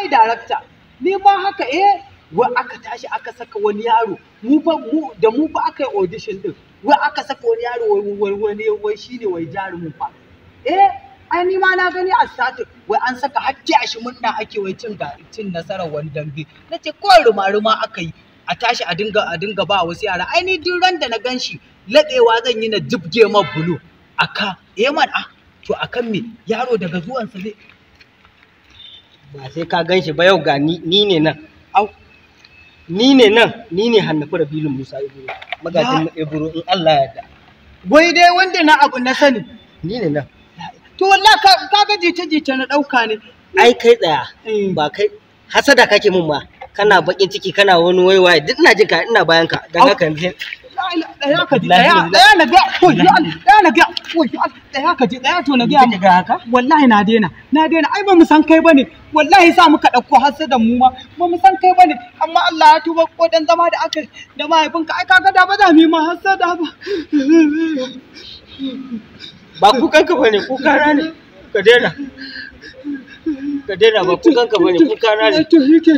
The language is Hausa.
ne darakta ni ma haka wai aka tashi aka saka wani yaro mu fa aka yi audition din wai aka saka wani yaro wai shine wai jarumin fa ai ni ma na gani a status wai an saka hakki a shi munna ake wai cin nasarar wani dambe nace ko ruma aka yi a tashi a dinga ba wasu yara ai ni duk ran da na ganshi ladewa zan yi na jibge ma bulu aka man to akan me yaro daga zuwansa zai ba sai ka ganshi ba yau ga ni ne nan ni ne Hannafi Rabilu Musa Ibro magajin Ibro in Allah ya yarda wai dai wanda na abu na sani ni ne nan to wallahi kaga jita na dauka ne ai kai tsaya ba kai hasada kake mun ba kana bakin ciki kana wani waiwaye duk ina jin ka ina bayan ka dan haka yanzu daya to na ga haka wallahi na daina ai ba mu san kai bane wallahi sa muka dauko hasadan mu ma ba mu san kai bane amma Allah ya tuba ko dan zama da aka da mahaifinka ai kaga da ba za mu yi ma hasada ba ba kukanka bane kukana ne ka daina ba kukanka bane kukana ne to yake